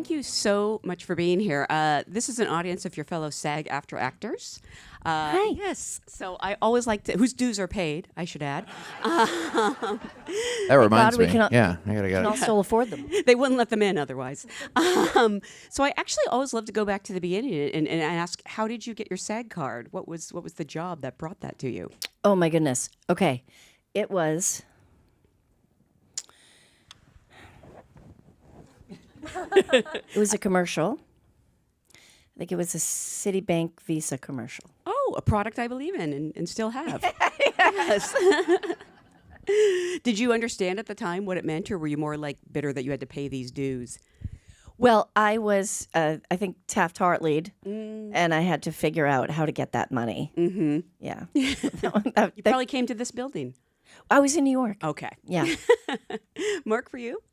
thank you so much for being here. This is an audience of your fellow SAG-AFTRA actors. Hi. Yes. So I always like to, whose dues are paid, I should add. That reminds me. Yeah, I gotta can all still afford them. They wouldn't let them in otherwise. So I actually always love to go back to the beginning and ask, how did you get your SAG card? What was the job that brought that to you? Oh my goodness. Okay. It was a commercial. I think it was a Citibank Visa commercial. Oh, a product I believe in and still have. Yes. Did you understand at the time what it meant, or were you more like bitter that you had to pay these dues? Well, I was, I think, Taft-Hartley'd, and I had to figure out how to get that money. Mm-hmm. Yeah. You probably came to this building. I was in New York. Okay. Yeah. Mark, for you?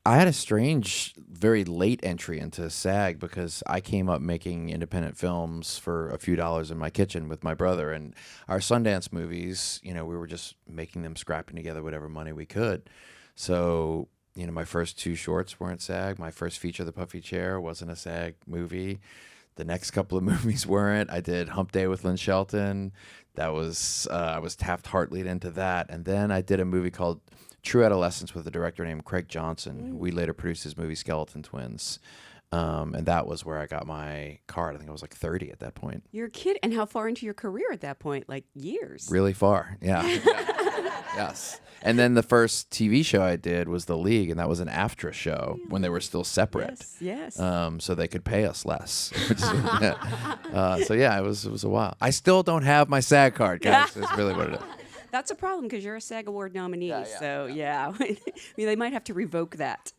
I had a strange, very late entry into SAG because I came up making independent films for a few dollars in my kitchen with my brother, and our Sundance movies, we were just making them, scrapping together whatever money we could. So, my first 2 shorts weren't SAG. My first feature, The Puffy Chair, wasn't a SAG movie. The next couple of movies weren't. I did Hump Day with Lynn Shelton. That was, I was Taft-Hartley'd into that. And then I did a movie called True Adolescence with a director named Craig Johnson. We later produced his movie Skeleton Twins. And that was where I got my card. I think I was like 30 at that point. You're a kid. And how far into your career at that point? Like years? Really far, yeah. Yes. And then the first TV show I did was The League, and that was an AFTRA show when they were still separate. Yes. So they could pay us less. Which is, so yeah, it was a while. I still don't have my SAG card, guys. That's really what it is. That's a problem because you're a SAG Award nominee. So, yeah. I mean, they might have to revoke that.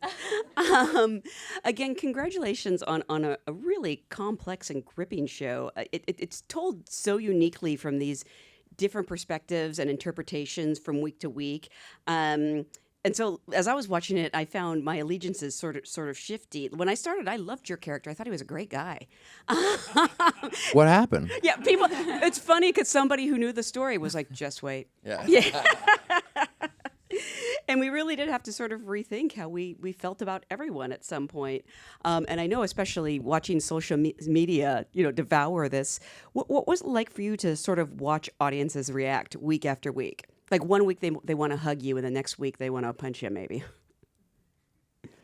Again, congratulations on a really complex and gripping show. It's told so uniquely from these different perspectives and interpretations from week to week. And so as I was watching it, I found my allegiances sort of shifty. When I started, I loved your character. I thought he was a great guy. What happened? Yeah, people. It's funny because somebody who knew the story was like, "Just wait." Yeah. And we really did have to sort of rethink how we felt about everyone at some point. And I know, especially watching social media, devour this. What was it like for you to sort of watch audiences react week after week? Like one week they want to hug you, and the next week they want to punch you, maybe.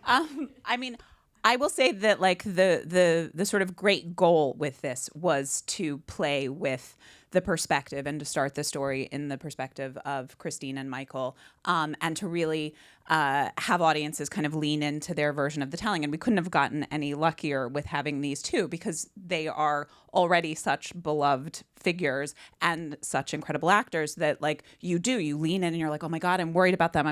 I mean, I will say that like the sort of great goal with this was to play with the perspective and to start the story in the perspective of Christine and Michael, and to really have audiences kind of lean into their version of the telling. And we couldn't have gotten any luckier with having these two because they are already such beloved figures and such incredible actors that like you lean in and you're like, oh my God, I'm worried about them.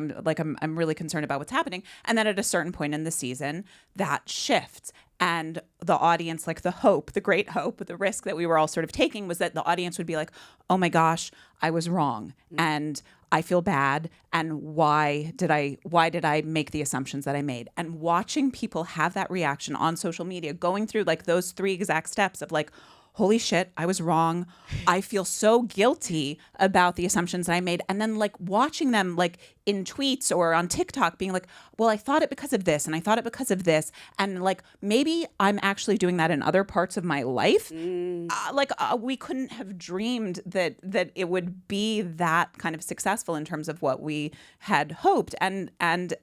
I'm really concerned about what's happening. And then at a certain point in the season, that shifts. And the audience, like the great hope, the risk that we were all sort of taking was that the audience would be like, oh my gosh, I was wrong. And I feel bad. And why did I make the assumptions that I made? And watching people have that reaction on social media, going through like those 3 exact steps of like, holy shit, I was wrong. I feel so guilty about the assumptions that I made. And then like watching them like in tweets or on TikTok being like, well, I thought it because of this and I thought it because of this. And like, maybe I'm actually doing that in other parts of my life. We couldn't have dreamed that it would be that kind of successful in terms of what we had hoped. And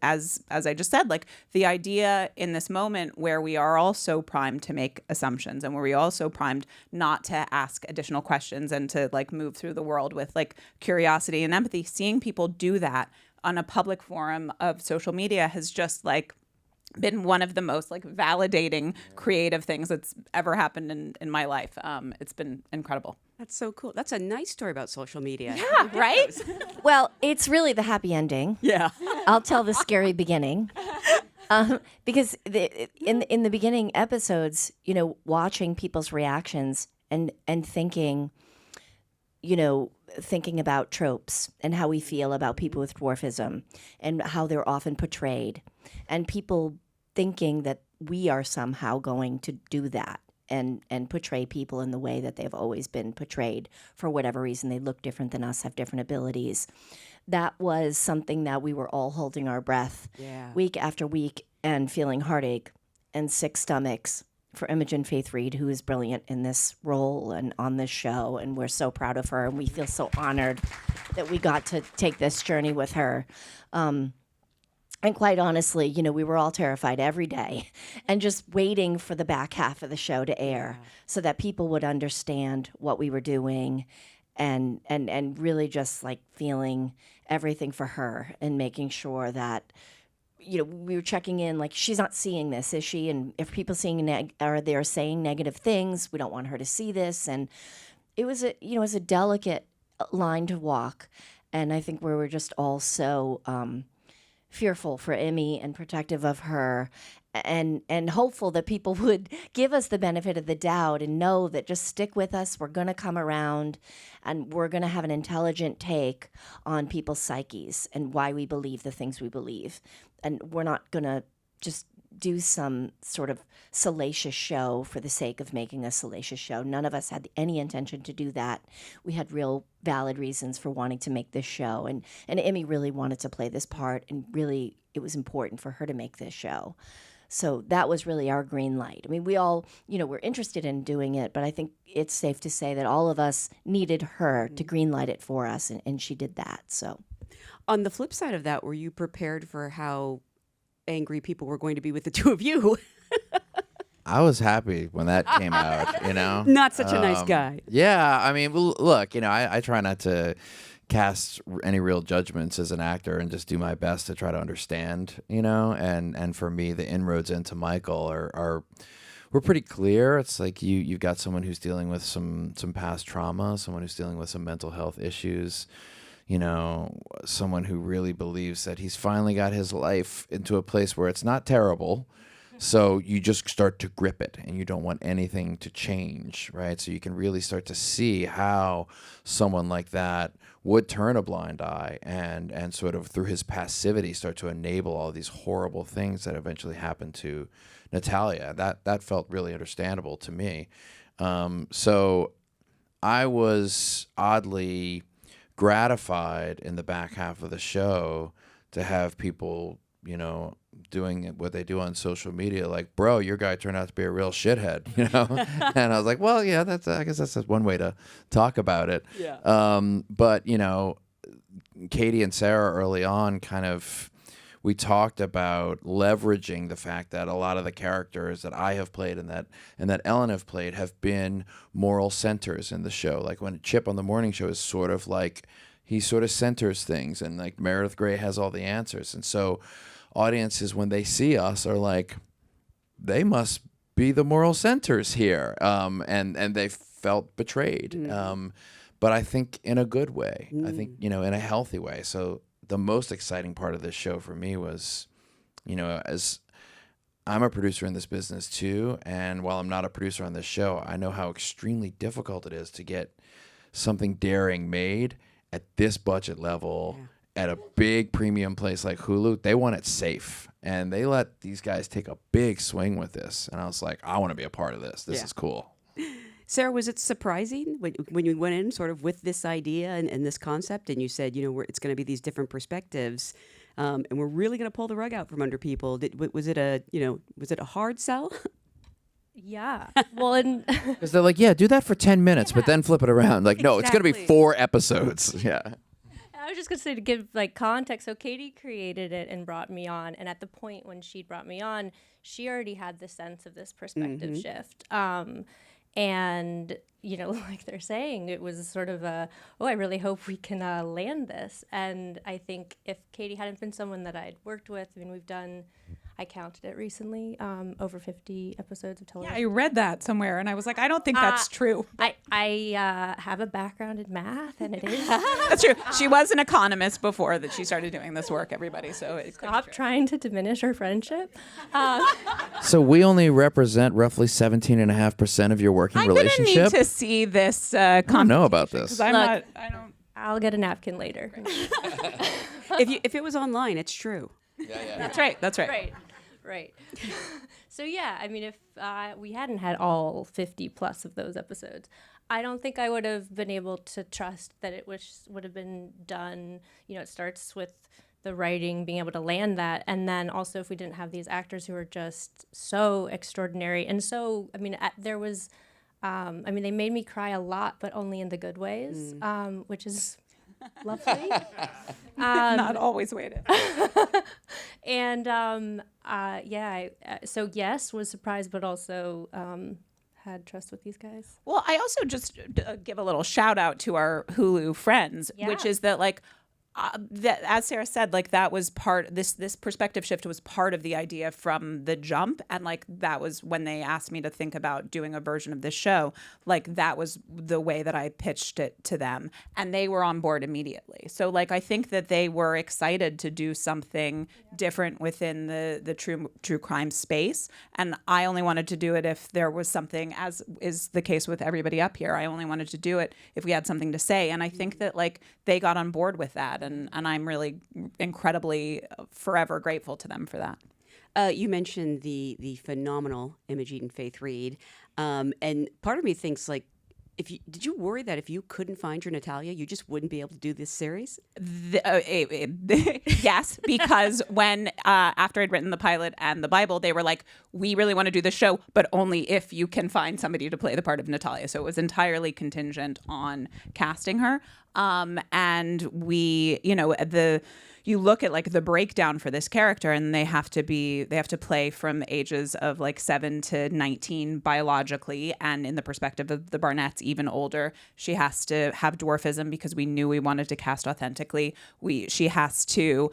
as I just said, like the idea in this moment where we are all so primed to make assumptions and where we also primed not to ask additional questions and to like move through the world with like curiosity and empathy, seeing people do that on a public forum of social media has just like been one of the most like validating creative things that's ever happened in my life. It's been incredible. That's so cool. That's a nice story about social media. Yeah, right? Well, it's really the happy ending. Yeah. I'll tell the scary beginning. Because in the beginning episodes, watching people's reactions and thinking, thinking about tropes and how we feel about people with dwarfism and how they're often portrayed, and people thinking that we are somehow going to do that and portray people in the way that they've always been portrayed for whatever reason. They look different than us, have different abilities. That was something that we were all holding our breath week after week and feeling heartache and sick stomachs for Imogen Faith Reed, who is brilliant in this role and on this show, and we're so proud of her, and we feel so honored that we got to take this journey with her. And quite honestly, you know, we were all terrified every day and just waiting for the back half of the show to air so that people would understand what we were doing and really just like feeling everything for her and making sure that, you know, we were checking in like, she's not seeing this, is she? And if people are they're saying negative things, we don't want her to see this. And it was a delicate line to walk. And I think we were just all so fearful for Emmy and protective of her and hopeful that people would give us the benefit of the doubt and know that just stick with us. We're going to come around and we're going to have an intelligent take on people's psyches and why we believe the things we believe. And we're not going to just do some sort of salacious show for the sake of making a salacious show. None of us had any intention to do that. We had real valid reasons for wanting to make this show. And Emmy really wanted to play this part, and really it was important for her to make this show. So that was really our green light. I mean, we all, you know, were interested in doing it, but I think it's safe to say that all of us needed her to green light it for us, and she did that. So on the flip side of that, were you prepared for how angry people were going to be with the two of you? I was happy when that came out, you know? Not such a nice guy. Yeah, I mean, look, you know, I try not to cast any real judgments as an actor and just do my best to try to understand, you know? And for me, the inroads into Michael were pretty clear. It's like you've got someone who's dealing with some past trauma, someone who's dealing with some mental health issues, you know, someone who really believes that he's finally got his life into a place where it's not terrible. So you just start to grip it and you don't want anything to change, right? So you can really start to see how someone like that would turn a blind eye and sort of through his passivity start to enable all these horrible things that eventually happened to Natalia. That felt really understandable to me. So I was oddly gratified in the back half of the show to have people, you know, doing what they do on social media, like, bro, your guy turned out to be a real shithead, you know? And I was like, well, yeah, I guess that's one way to talk about it. Yeah. But, you know, Katie and Sarah early on we talked about leveraging the fact that a lot of the characters that I have played and that Ellen have played have been moral centers in the show. Like when Chip on the morning show is sort of like, he sort of centers things, and like Meredith Grey has all the answers. And so audiences, when they see us, are like, they must be the moral centers here. And they felt betrayed. But I think in a good way. I think, you know, in a healthy way. So the most exciting part of this show for me was, you know, as I'm a producer in this business too, and while I'm not a producer on this show, I know how extremely difficult it is to get something daring made at this budget level at a big premium place like Hulu. They want it safe, and they let these guys take a big swing with this. And I was like, I want to be a part of this. This is cool. Sarah, was it surprising when you went in sort of with this idea and this concept, and you said, you know, it's going to be these different perspectives, and we're really going to pull the rug out from under people? Was it a hard sell? Yeah. Well, and Because they're like, yeah, do that for 10 minutes, but then flip it around. Like, no, it's going to be 4 episodes. Yeah. I was just going to say, to give like context, so Katie created it and brought me on. And at the point when she brought me on, she already had the sense of this perspective shift. And, you know, like they're saying, it was sort of I really hope we can land this. And I think if Katie hadn't been someone that I'd worked with, I mean, I counted it recently, over 50 episodes of television. Yeah, I read that somewhere, and I was like, I don't think that's true. I have a background in math, and it is. That's true. She was an economist before that she started doing this work, everybody, so it's Stop trying to diminish our friendship. So we only represent roughly 17.5% of your working relationship? I'm going to need to see this I don't know about this. I'll get a napkin later. If it was online, it's true. Yeah. That's right. Right. So yeah, I mean, if we hadn't had all 50 plus of those episodes, I don't think I would have been able to trust that it would have been done. You know, it starts with the writing, being able to land that. And then also if we didn't have these actors who are just so extraordinary. And so, I mean, there was, they made me cry a lot, but only in the good ways, which is lovely. Not always waited. And so yes, was surprised, but also had trust with these guys. Well, I also just give a little shout out to our Hulu friends, which is that like, that, as Sarah said, like that was this perspective shift was part of the idea from the jump. And like, that was when they asked me to think about doing a version of this show, like that was the way that I pitched it to them, and they were on board immediately. So like, I think that they were excited to do something different within the true crime space. And I only wanted to do it if there was something, as is the case with everybody up here. I only wanted to do it if we had something to say. And I think that like they got on board with that. And I'm really incredibly forever grateful to them for that. You mentioned the phenomenal Imogen and Faith Reed, and part of me thinks like, did you worry that if you couldn't find your Natalia, you just wouldn't be able to do this series? Yes, because when after I'd written the pilot and the Bible, they were like, we really want to do the show, but only if you can find somebody to play the part of Natalia. So it was entirely contingent on casting her. And we, you look at like the breakdown for this character, and they have to play from ages of like 7 to 19 biologically, and in the perspective of the Barnetts, even older. She has to have dwarfism because we knew we wanted to cast authentically. She has to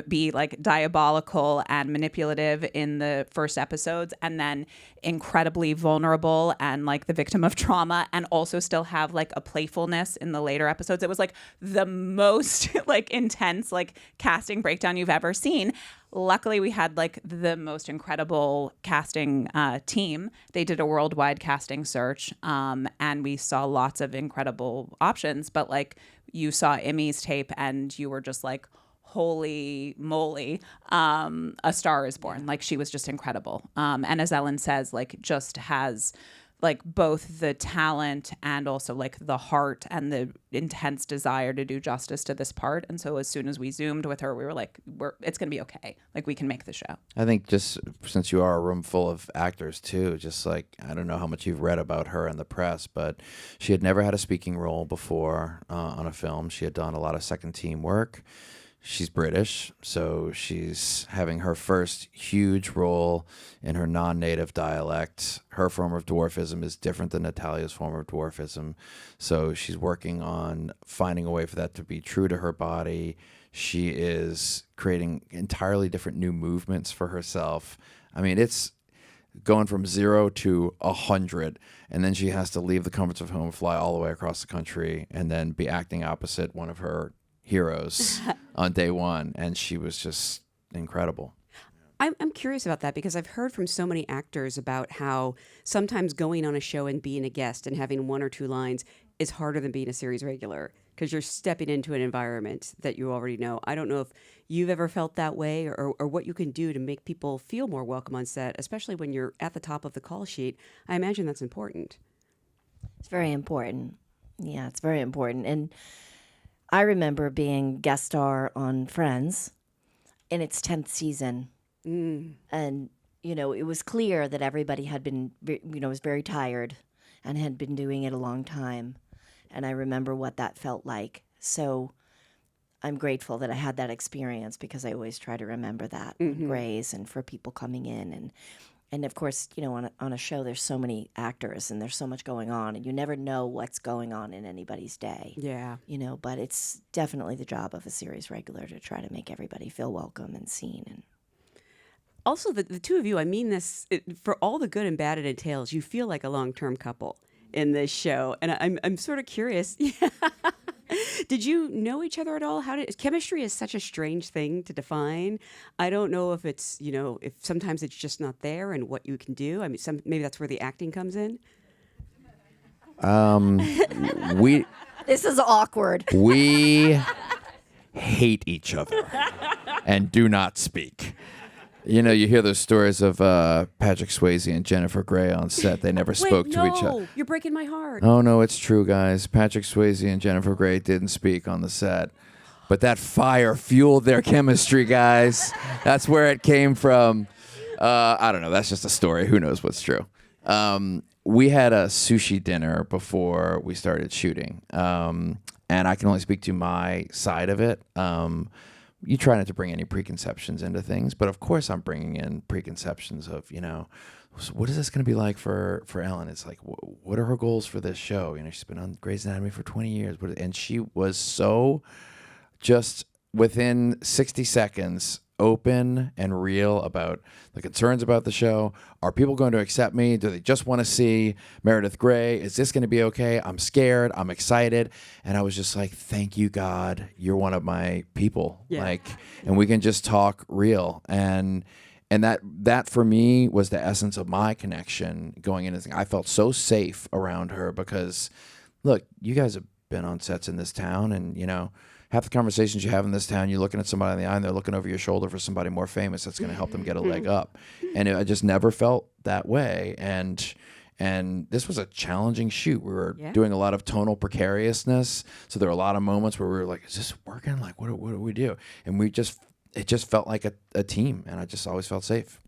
be like diabolical and manipulative in the first episodes, and then incredibly vulnerable and like the victim of trauma, and also still have like a playfulness in the later episodes. It was like the most like intense like casting breakdown you've ever seen. Luckily, we had like the most incredible casting team. They did a worldwide casting search, and we saw lots of incredible options. But like, you saw Emmy's tape and you were just like, holy moly, a star is born. Like, she was just incredible. And as Ellen says, like, just has like both the talent and also like the heart and the intense desire to do justice to this part. And so as soon as we Zoomed with her, we were like, it's going to be okay. Like, we can make the show. I think just since you are a room full of actors too, just like, I don't know how much you've read about her in the press, but she had never had a speaking role before on a film. She had done a lot of second team work. She's British, so she's having her first huge role in her non-native dialect. Her form of dwarfism is different than Natalia's form of dwarfism, so she's working on finding a way for that to be true to her body. She is creating entirely different new movements for herself. I mean, it's going from 0 to 100, and then she has to leave the comforts of home, fly all the way across the country, and then be acting opposite one of her heroes on day one, and she was just incredible. I'm curious about that because I've heard from so many actors about how sometimes going on a show and being a guest and having 1 or 2 lines is harder than being a series regular because you're stepping into an environment that you already know. I don't know if you've ever felt that way or what you can do to make people feel more welcome on set, especially when you're at the top of the call sheet. I imagine that's important. It's very important. Yeah, it's very important. And I remember being guest star on Friends in its 10th season. And, it was clear that everybody had been, was very tired and had been doing it a long time. And I remember what that felt like. So I'm grateful that I had that experience because I always try to remember that with Grays and for people coming in. And of course, on a show, there's so many actors and there's so much going on, and you never know what's going on in anybody's day. Yeah. But it's definitely the job of a series regular to try to make everybody feel welcome and seen. And also, the two of you, I mean this, for all the good and bad it entails, you feel like a long-term couple in this show. And I'm sort of curious. Did you know each other at all? Chemistry is such a strange thing to define. I don't know if it's, if sometimes it's just not there and what you can do. I mean, maybe that's where the acting comes in. This is awkward. We hate each other and do not speak. You hear those stories of Patrick Swayze and Jennifer Grey on set. They never spoke to each other. You're breaking my heart. Oh, no, it's true, guys. Patrick Swayze and Jennifer Grey didn't speak on the set. But that fire fueled their chemistry, guys. That's where it came from. I don't know. That's just a story. Who knows what's true? We had a sushi dinner before we started shooting. And I can only speak to my side of it. You try not to bring any preconceptions into things, but of course I'm bringing in preconceptions of, what is this going to be like for Ellen? It's like, what are her goals for this show? She's been on Grey's Anatomy for 20 years. And she was so just within 60 seconds open and real about the concerns about the show. Are people going to accept me? Do they just want to see Meredith Grey? Is this going to be okay? I'm scared. I'm excited. And I was just like, thank you, God. You're one of my people. Yeah. And we can just talk real. And that for me was the essence of my connection going into this thing. I felt so safe around her because, look, you guys have been on sets in this town, and half the conversations you have in this town, you're looking at somebody in the eye and they're looking over your shoulder for somebody more famous that's going to help them get a leg up. And I just never felt that way. And this was a challenging shoot. We were doing a lot of tonal precariousness. So there were a lot of moments where we were like, is this working? Like, what do we do? And it just felt like a team. And I just always felt safe.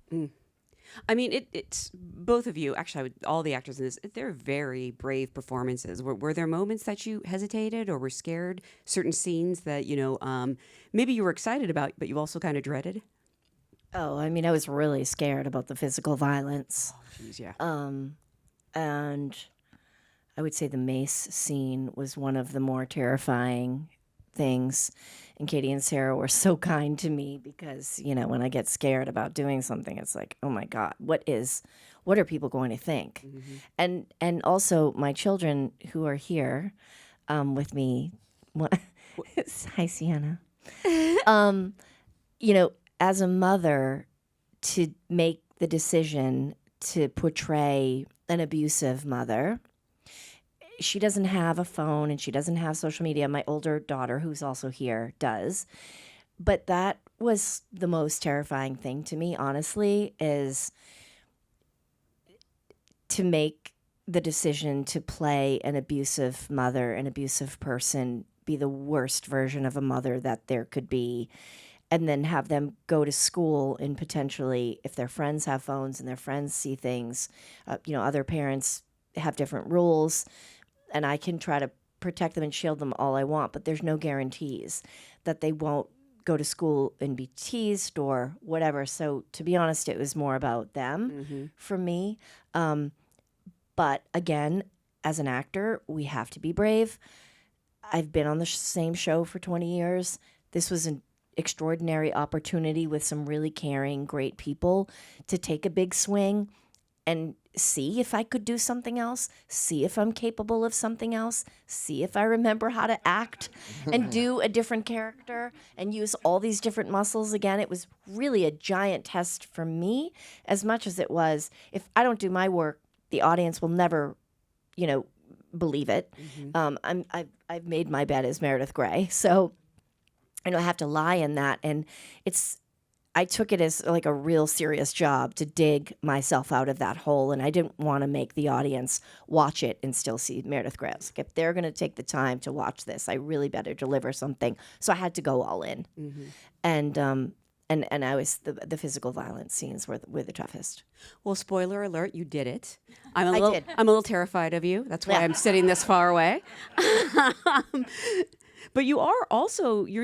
I mean, it's both of you, actually, all the actors in this, they're very brave performances. Were there moments that you hesitated or were scared? Certain scenes that, maybe you were excited about, but you also kind of dreaded? Oh, I mean, I was really scared about the physical violence. Jeez, yeah. And I would say the mace scene was one of the more terrifying things. And Katie and Sarah were so kind to me because, when I get scared about doing something, it's like, oh my God, what are people going to think? Mm-hmm. And also my children who are here with me. Hi, Sienna. As a mother, to make the decision to portray an abusive mother. She doesn't have a phone and she doesn't have social media. My older daughter, who's also here, does. But that was the most terrifying thing to me, honestly, is to make the decision to play an abusive mother, an abusive person, be the worst version of a mother that there could be, and then have them go to school and potentially, if their friends have phones and their friends see things, other parents have different rules. And I can try to protect them and shield them all I want, but there's no guarantees that they won't go to school and be teased or whatever. So to be honest, it was more about them for me. But again, as an actor, we have to be brave. I've been on the same show for 20 years. This was an extraordinary opportunity with some really caring, great people to take a big swing and see if I could do something else, see if I'm capable of something else, see if I remember how to act and do a different character and use all these different muscles again. It was really a giant test for me as much as it was, if I don't do my work, the audience will never, believe it. I've made my bed as Meredith Grey. So I have to lie in that. And I took it as like a real serious job to dig myself out of that hole, and I didn't want to make the audience watch it and still see Meredith Grey. Like, if they're going to take the time to watch this, I really better deliver something. So I had to go all in, and I was the physical violence scenes were the toughest. Well, spoiler alert, you did it. I'm I did. a little terrified of you. That's why I'm sitting this far away. But you're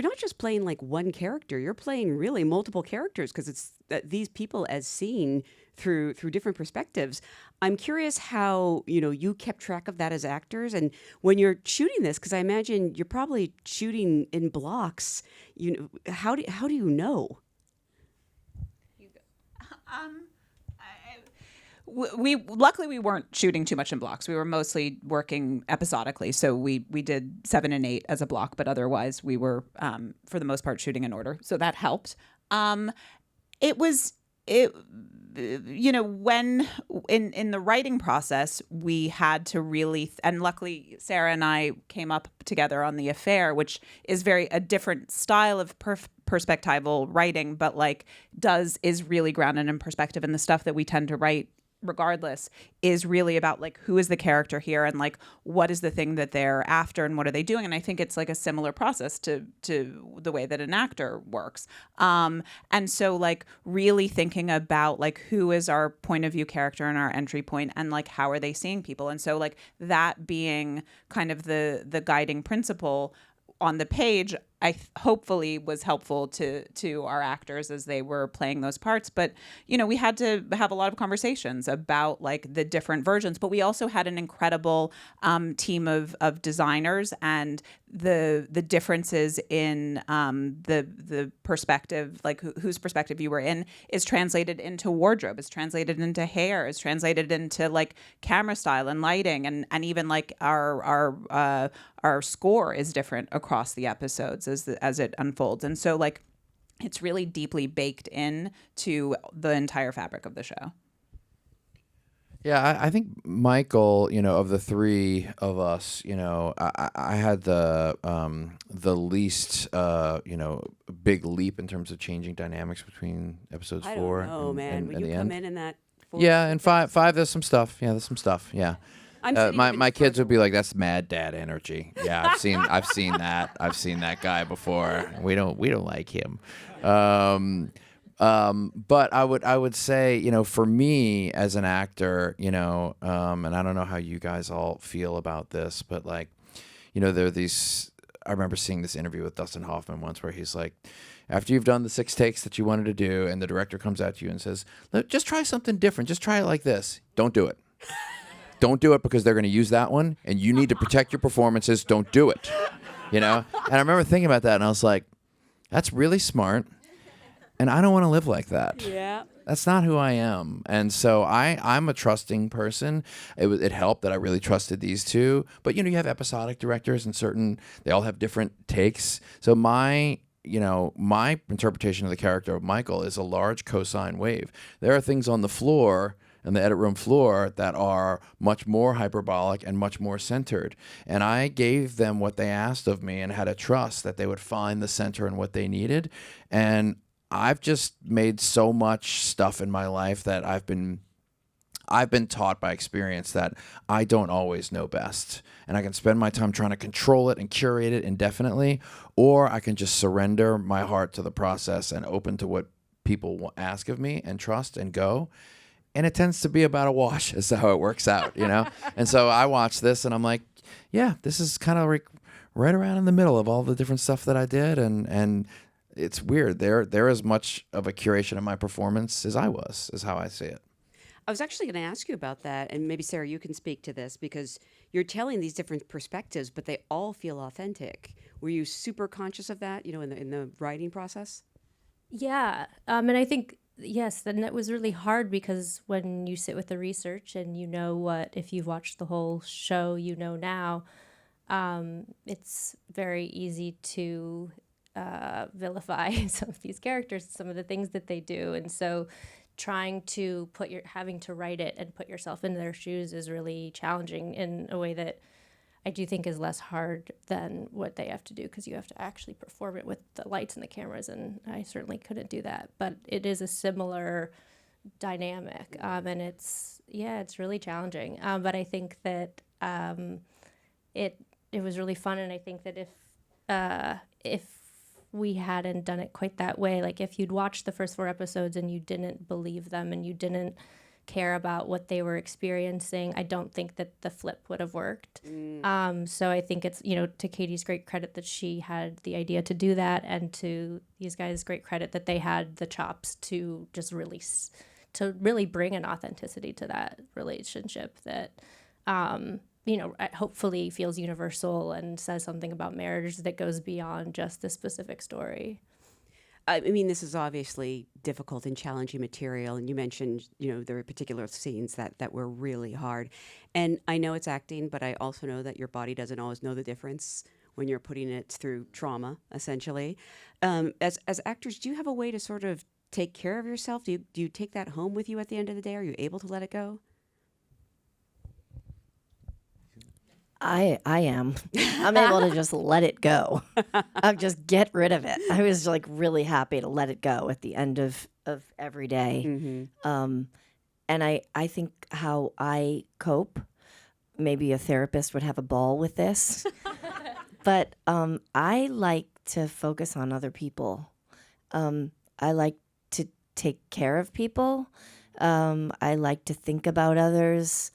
not just playing like one character, you're playing really multiple characters because it's these people as seen through different perspectives. I'm curious how, you kept track of that as actors, and when you're shooting this, because I imagine you're probably shooting in blocks, how do you know? We luckily we weren't shooting too much in blocks. We were mostly working episodically. So we did 7 and 8 as a block, but otherwise we were for the most part shooting in order. So that helped. When in the writing process, we had to really, and luckily Sarah and I came up together on The Affair, which is a different style of perspectival writing, but is really grounded in perspective, and the stuff that we tend to write regardless, is really about like who is the character here and like what is the thing that they're after and what are they doing. And I think it's like a similar process to the way that an actor works. And so like really thinking about like who is our point of view character and our entry point and like how are they seeing people. And so like that being kind of the guiding principle on the page, hopefully was helpful to our actors as they were playing those parts. But, you know, we had to have a lot of conversations about like the different versions, but we also had an incredible team of designers, and the differences in the perspective, like whose perspective you were in, is translated into wardrobe, is translated into hair, is translated into like camera style and lighting, and even like our score is different across the episodes as it unfolds. And so like it's really deeply baked in to the entire fabric of the show. Yeah, I think Michael, you know, of the three of us, you know, I had the least, you know, big leap in terms of changing dynamics between episodes I 4 don't know, man. and Will the you end. come in that? Yeah, and five, there's some stuff. Yeah, there's some stuff. Yeah. I'm sitting My even my kids further would be like, "That's mad dad energy." Yeah, I've seen that. I've seen that guy before. We don't like him. But I would say, you know, for me as an actor, you know, and I don't know how you guys all feel about this, but like, you know, there are these. I remember seeing this interview with Dustin Hoffman once where he's like, after you've done the 6 takes that you wanted to do, and the director comes at you and says, "Just try something different. Just try it like this." Don't do it. Don't do it, because they're going to use that one, and you need to protect your performances. Don't do it, you know? And I remember thinking about that, and I was like, that's really smart, and I don't want to live like that. Yeah. That's not who I am. And so I'm a trusting person. It helped that I really trusted these two. But, you know, you have episodic directors, and they all have different takes. So my interpretation of the character of Michael is a large cosine wave. There are things on the floor, in the edit room floor, that are much more hyperbolic and much more centered. And I gave them what they asked of me and had a trust that they would find the center in what they needed. And I've just made so much stuff in my life that I've been taught by experience that I don't always know best. And I can spend my time trying to control it and curate it indefinitely, or I can just surrender my heart to the process and open to what people ask of me and trust and go. And it tends to be about a wash is how it works out, you know? And so I watch this and I'm like, yeah, this is kind of like right around in the middle of all the different stuff that I did. And it's weird. They're as much of a curation of my performance as I was, is how I see it. I was actually going to ask you about that, and maybe Sarah, you can speak to this, because you're telling these different perspectives, but they all feel authentic. Were you super conscious of that, you know, in the writing process? Yeah. And I think, yes, then it was really hard, because when you sit with the research and you know what, if you've watched the whole show, you know now, it's very easy to vilify some of these characters, some of the things that they do. And so having to write it and put yourself in their shoes is really challenging in a way that I do think is less hard than what they have to do, because you have to actually perform it with the lights and the cameras, and I certainly couldn't do that. But it is a similar dynamic, and it's really challenging. But I think that it was really fun, and I think that if we hadn't done it quite that way, like if you'd watched the first 4 episodes and you didn't believe them and you didn't care about what they were experiencing, I don't think that the flip would have worked. So I think it's, you know, to Katie's great credit that she had the idea to do that, and to these guys' great credit that they had the chops to just really bring an authenticity to that relationship that, you know, hopefully feels universal and says something about marriage that goes beyond just this specific story. I mean, this is obviously difficult and challenging material, and you mentioned, you know, there were particular scenes that were really hard. And I know it's acting, but I also know that your body doesn't always know the difference when you're putting it through trauma, essentially. As actors, do you have a way to sort of take care of yourself? Do you take that home with you at the end of the day? Are you able to let it go? I am. I'm able to just let it go. I'll just get rid of it. I was like really happy to let it go at the end of every day. I think how I cope, maybe a therapist would have a ball with this, but I like to focus on other people. I like to take care of people. I like to think about others.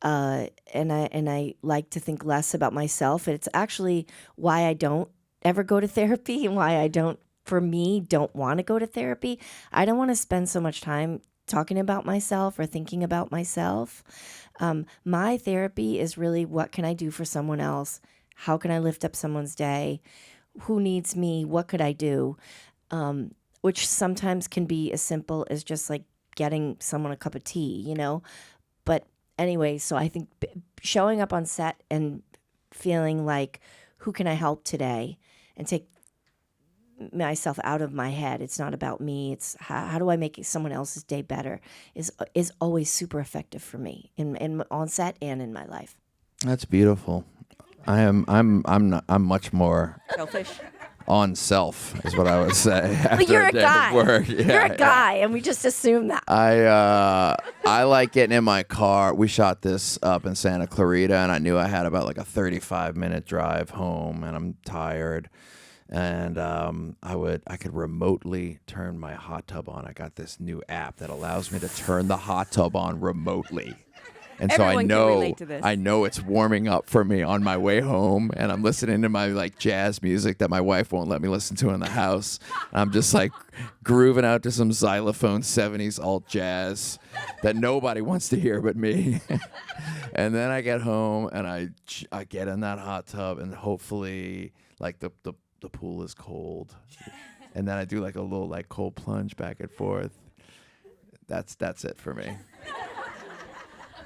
And I like to think less about myself. It's actually why I don't ever go to therapy and why I don't want to go to therapy. I don't want to spend so much time talking about myself or thinking about myself. My therapy is really, what can I do for someone else? How can I lift up someone's day? Who needs me? What could I do? Which sometimes can be as simple as just like getting someone a cup of tea, But anyway, so I think showing up on set and feeling like, who can I help today? And take myself out of my head. It's not about me. It's how do I make someone else's day better is always super effective for me in on set and in my life. That's beautiful. I'm much more Selfish. on self is what I would say. After But you're a day guy. of work. Yeah, You're a guy, and we just assume that. I like getting in my car. We shot this up in Santa Clarita, and I knew I had about like a 35-minute drive home, and I'm tired. And I could remotely turn my hot tub on. I got this new app that allows me to turn the hot tub on remotely. And so Everyone can relate to this. I know it's warming up for me on my way home, and I'm listening to my like jazz music that my wife won't let me listen to in the house. I'm just like grooving out to some xylophone 70s alt jazz that nobody wants to hear but me. And then I get home and I get in that hot tub, and hopefully like the pool is cold, and then I do like a little like cold plunge back and forth. That's it for me.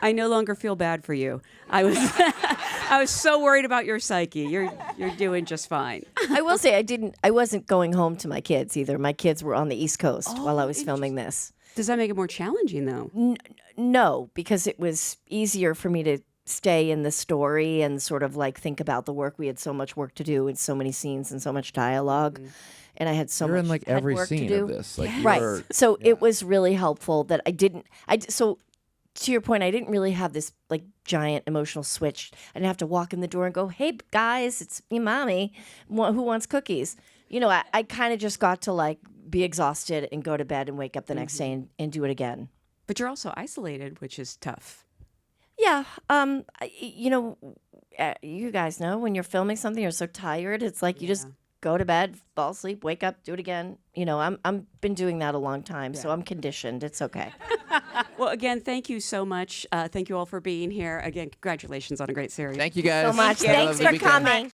I no longer feel bad for you. I was so worried about your psyche. You're doing just fine. I will say I wasn't going home to my kids either. My kids were on the East Coast while I was filming this. Does that make it more challenging though? No, because it was easier for me to stay in the story and sort of like think about the work. We had so much work to do and so many scenes and so much dialogue. And I had so You're much in like head every work to scene do. of this. Like Right. So it was really helpful that so to your point, I didn't really have this like giant emotional switch. I didn't have to walk in the door and go, "Hey guys, it's me, mommy. Who wants cookies?" I kind of just got to like be exhausted and go to bed and wake up the next day and do it again. But you're also isolated, which is tough. Yeah. You guys know when you're filming something, you're so tired. It's like you just go to bed, fall asleep, wake up, do it again. I'm been doing that a long time, so I'm conditioned. It's okay. Well, again, thank you so much. Thank you all for being here. Again, congratulations on a great series. Thank you guys. So much. Have a Thanks lovely for weekend. coming.